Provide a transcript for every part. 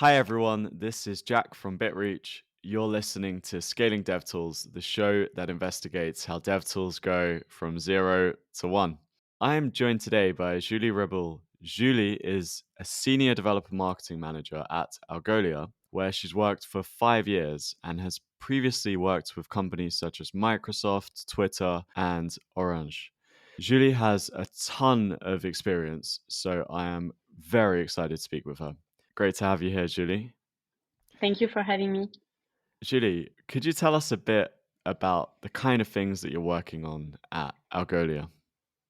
Hi everyone, this is Jack from BitReach. You're listening to Scaling DevTools, the show that investigates how DevTools go from 0 to 1. I am joined today by Julie Reboul. Julie is a senior developer marketing manager at Algolia, where she's worked for 5 years and has previously worked with companies such as Microsoft, Twitter, and Orange. Julie has a ton of experience, so I am very excited to speak with her. Great to have you here, Julie. Thank you for having me. Julie, could you tell us a bit about the kind of things that you're working on at Algolia?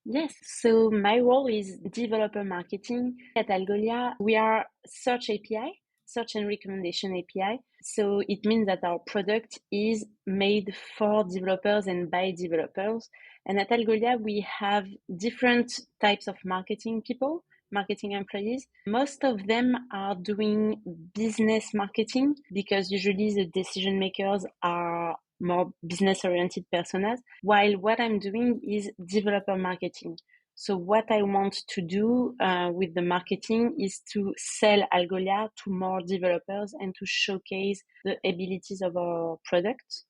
Yes, so my role is developer marketing at Algolia. We are search API, search and recommendation API. So it means that our product is made for developers and by developers. And at Algolia, we have different types of marketing people, marketing employees. Most of them are doing business marketing because usually the decision makers are more business oriented personas, while what I'm doing is developer marketing. So what I want to do with the marketing is to sell Algolia to more developers and to showcase the abilities of our product.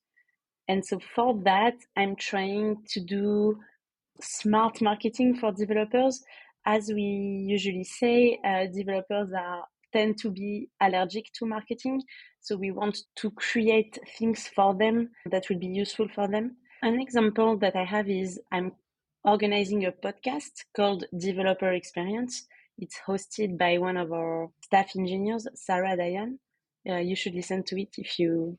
And so for that, I'm trying to do smart marketing for developers. As we usually say, developers tend to be allergic to marketing. So we want to create things for them that will be useful for them. An example that I have is I'm organizing a podcast called Developer Experience. It's hosted by one of our staff engineers, Sarah Dayan. You should listen to it if you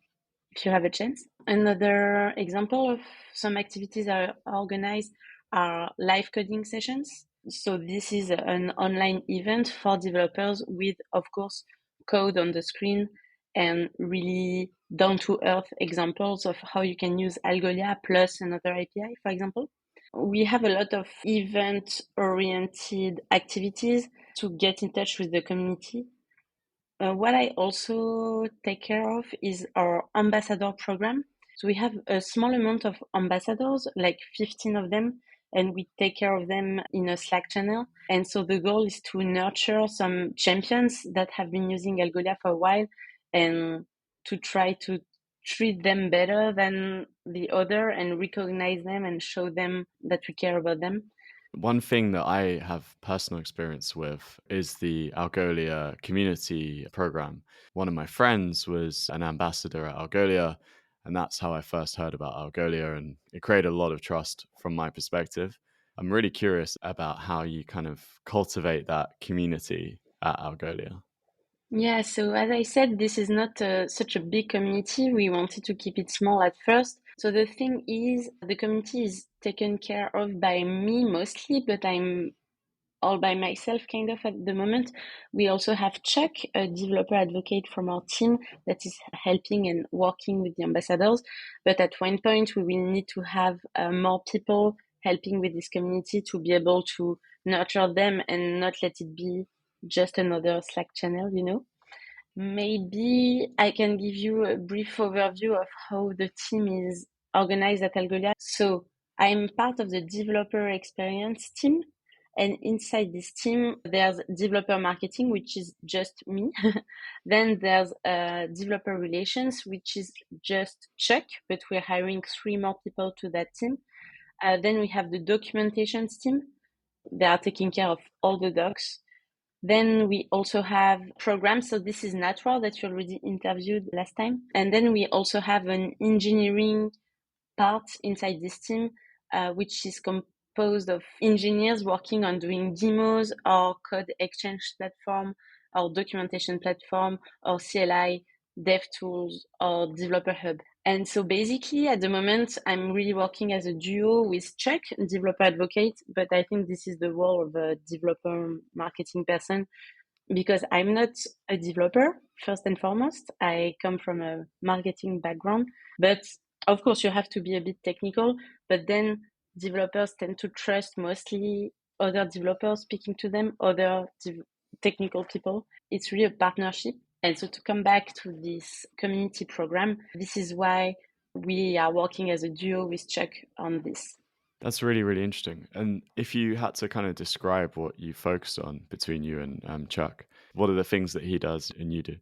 have a chance. Another example of some activities are organized are live coding sessions. So this is an online event for developers with, of course, code on the screen and really down to earth examples of how you can use Algolia plus another API, for example. We have a lot of event oriented activities to get in touch with the community. What I also take care of is our ambassador program. So we have a small amount of ambassadors, like 15 of them, and we take care of them in a Slack channel. And so the goal is to nurture some champions that have been using Algolia for a while and to try to treat them better than the other and recognize them and show them that we care about them. One thing that I have personal experience with is the Algolia community program. One of my friends was an ambassador at Algolia, and that's how I first heard about Algolia, and it created a lot of trust from my perspective. I'm really curious about how you kind of cultivate that community at Algolia. Yeah, so as I said, this is not such a big community. We wanted to keep it small at first. So the thing is, the community is taken care of by me mostly, but I'm all by myself kind of at the moment. We also have Chuck, a developer advocate from our team that is helping and working with the ambassadors. But at one point, we will need to have more people helping with this community to be able to nurture them and not let it be just another Slack channel, you know? Maybe I can give you a brief overview of how the team is organized at Algolia. So I'm part of the developer experience team. And inside this team, there's developer marketing, which is just me. Then there's developer relations, which is just Chuck, but we're hiring 3 more people to that team. Then we have the documentations team. They are taking care of all the docs. Then we also have programs. So this is natural that you already interviewed last time. And then we also have an engineering part inside this team, which is composed of engineers working on doing demos or code exchange platform or documentation platform or CLI, dev tools or developer hub. And so basically at the moment, I'm really working as a duo with Chuck, developer advocate, but I think this is the role of a developer marketing person because I'm not a developer, first and foremost. I come from a marketing background, but of course you have to be a bit technical, but then developers tend to trust mostly other developers speaking to them, other technical people. It's really a partnership. And so to come back to this community program, this is why we are working as a duo with Chuck on this. That's really, really interesting. And if you had to kind of describe what you focus on between you and Chuck, what are the things that he does and you do?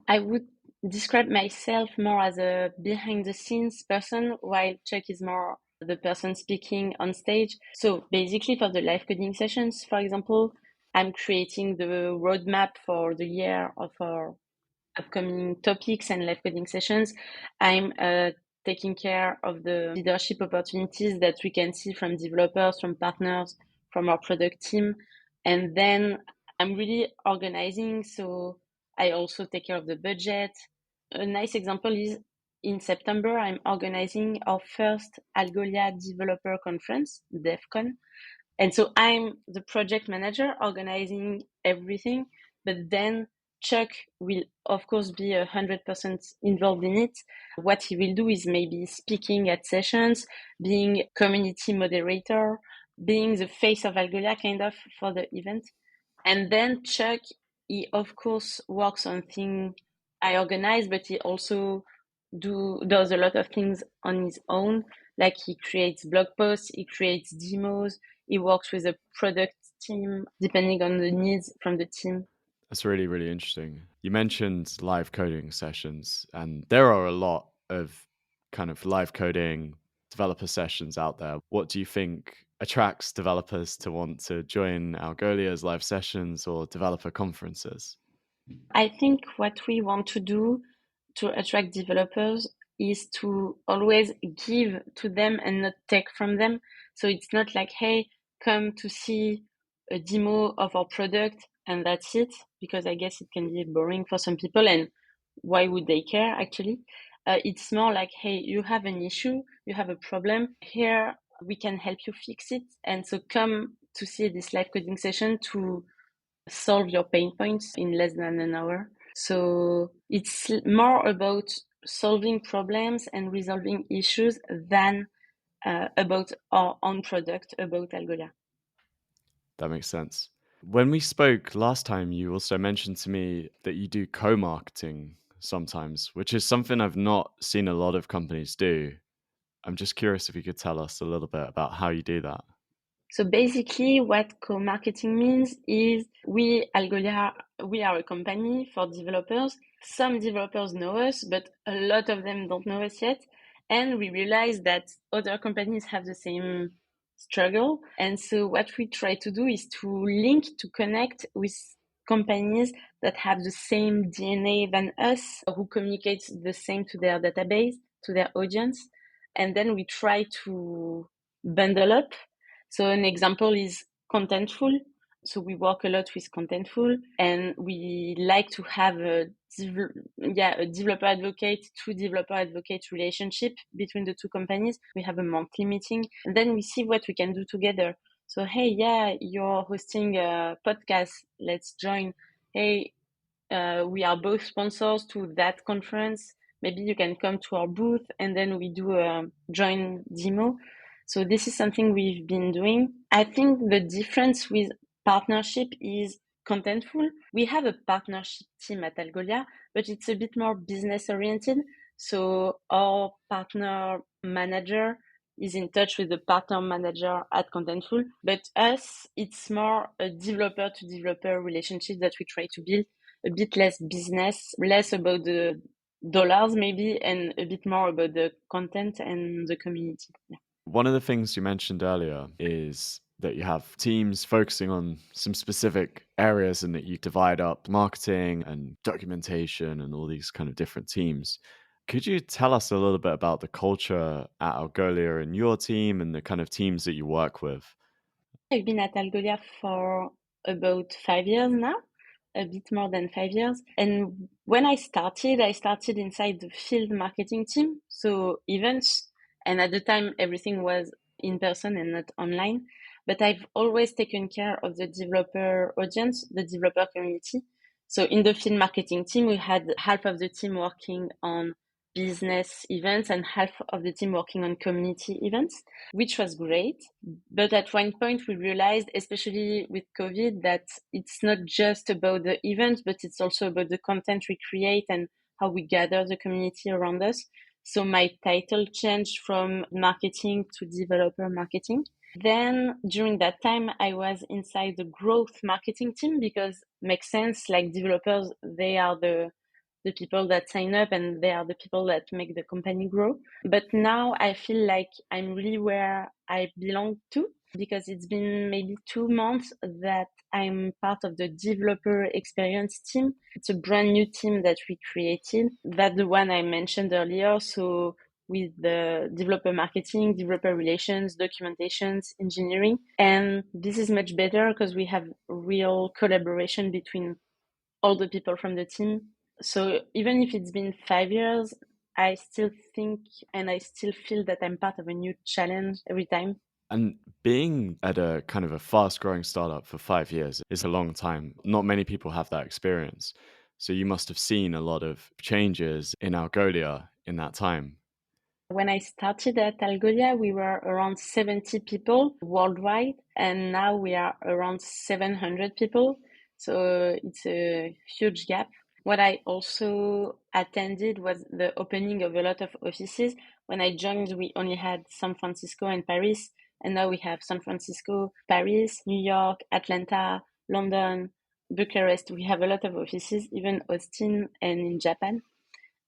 I would describe myself more as a behind the scenes person, while Chuck is more the person speaking on stage. So basically, for the live coding sessions, for example, I'm creating the roadmap for the year of our upcoming topics and live coding sessions. I'm taking care of the leadership opportunities that we can see from developers, from partners, from our product team. And then I'm really organizing. So I also take care of the budget. A nice example is in September, I'm organizing our first Algolia developer conference, DevCon. And so I'm the project manager organizing everything, but then Chuck will, of course, be 100% involved in it. What he will do is maybe speaking at sessions, being community moderator, being the face of Algolia kind of for the event. And then Chuck, he of course works on things I organize, but he also does a lot of things on his own. Like he creates blog posts, he creates demos, he works with a product team depending on the needs from the team. That's really, really interesting. You mentioned live coding sessions, and there are a lot of kind of live coding developer sessions out there. What do you think attracts developers to want to join Algolia's live sessions or developer conferences? I think what we want to do to attract developers is to always give to them and not take from them. So it's not like, hey, come to see a demo of our product and that's it, because I guess it can be boring for some people. And why would they care actually? It's more like, hey, you have an issue, you have a problem. Here, we can help you fix it. And so come to see this live coding session to solve your pain points in less than an hour. So it's more about solving problems and resolving issues than about our own product, about Algolia. That makes sense. When we spoke last time, you also mentioned to me that you do co marketing sometimes, which is something I've not seen a lot of companies do. I'm just curious if you could tell us a little bit about how you do that. So basically, what co-marketing means is Algolia, we are a company for developers. Some developers know us, but a lot of them don't know us yet. And we realize that other companies have the same struggle. And so what we try to do is to link, to connect with companies that have the same DNA than us, who communicate the same to their database, to their audience. And then we try to bundle up. So an example is Contentful. So we work a lot with Contentful, and we like to have a developer advocate to developer advocate relationship between the two companies. We have a monthly meeting, and then we see what we can do together. So hey, yeah, you're hosting a podcast. Let's join. Hey, we are both sponsors to that conference. Maybe you can come to our booth and then we do a joint demo. So this is something we've been doing. I think the difference with partnership is Contentful. We have a partnership team at Algolia, but it's a bit more business oriented. So our partner manager is in touch with the partner manager at Contentful. But us, it's more a developer to developer relationship that we try to build, a bit less business, less about the dollars maybe, and a bit more about the content and the community. Yeah. One of the things you mentioned earlier is that you have teams focusing on some specific areas and that you divide up marketing and documentation and all these kind of different teams. Could you tell us a little bit about the culture at Algolia and your team and the kind of teams that you work with? I've been at Algolia for about 5 years now, a bit more than 5 years. And when I started inside the field marketing team, so events. And at the time, everything was in person and not online. But I've always taken care of the developer audience, the developer community. So in the field marketing team, we had half of the team working on business events and half of the team working on community events, which was great. But at one point, we realized, especially with COVID, that it's not just about the events, but it's also about the content we create and how we gather the community around us. So my title changed from marketing to developer marketing. Then during that time, I was inside the growth marketing team because makes sense. Like developers, they are the the people that sign up, and they are the people that make the company grow. But now I feel like I'm really where I belong to, because it's been maybe 2 months that I'm part of the developer experience team. It's a brand new team that we created. That's the one I mentioned earlier. So with the developer marketing, developer relations, documentations, engineering. And this is much better because we have real collaboration between all the people from the team. So even if it's been 5 years, I still think and I still feel that I'm part of a new challenge every time. And being at a kind of a fast growing startup for 5 years is a long time. Not many people have that experience. So you must have seen a lot of changes in Algolia in that time. When I started at Algolia, we were around 70 people worldwide, and now we are around 700 people. So it's a huge gap. What I also attended was the opening of a lot of offices. When I joined, we only had San Francisco and Paris, and now we have San Francisco, Paris, New York, Atlanta, London, Bucharest. We have a lot of offices, even Austin and in Japan.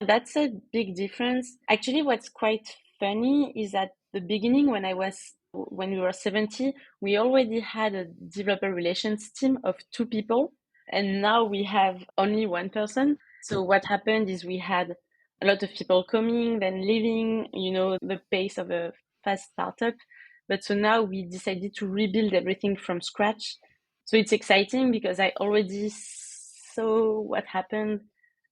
That's a big difference. Actually, what's quite funny is at the beginning when we were 70, we already had a developer relations team of 2 people, and now we have only one person. So what happened is we had a lot of people coming, then leaving, the pace of a fast startup. But so now we decided to rebuild everything from scratch. So it's exciting because I already saw what happened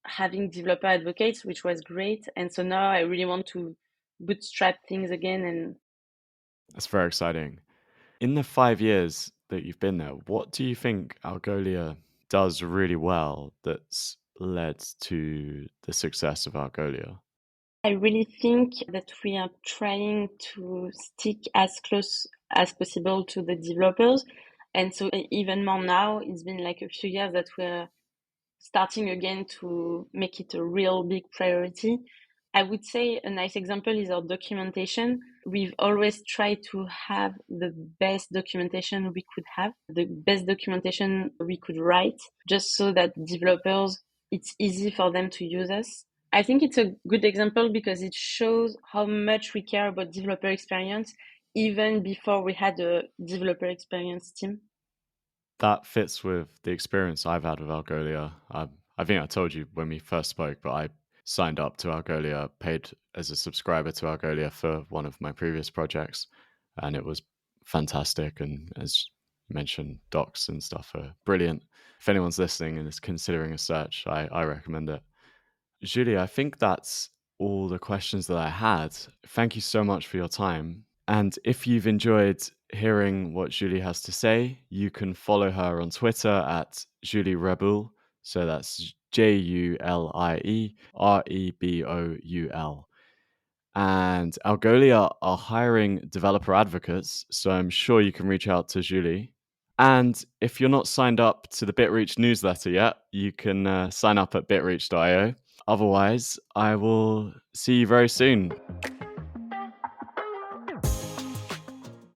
having developer advocates, which was great. And so now I really want to bootstrap things again. And That's very exciting. In the 5 years that you've been there, what do you think Algolia does really well that's led to the success of Algolia? I really think that we are trying to stick as close as possible to the developers. And so even more now, it's been like a few years that we're starting again to make it a real big priority. I would say a nice example is our documentation. We've always tried to have the best documentation we could have, the best documentation we could write, just so that developers, it's easy for them to use us. I think it's a good example because it shows how much we care about developer experience even before we had a developer experience team. That fits with the experience I've had with Algolia. I think I told you when we first spoke, but I signed up to Algolia, paid as a subscriber to Algolia for one of my previous projects, and it was fantastic. And as you mentioned, docs and stuff are brilliant. If anyone's listening and is considering a search, I recommend it. Julie, I think that's all the questions that I had. Thank you so much for your time. And if you've enjoyed hearing what Julie has to say, you can follow her on Twitter at Julie Reboul. So that's JulieReboul. And Algolia are hiring developer advocates. So I'm sure you can reach out to Julie. And if you're not signed up to the BitReach newsletter yet, you can sign up at bitreach.io. Otherwise, I will see you very soon.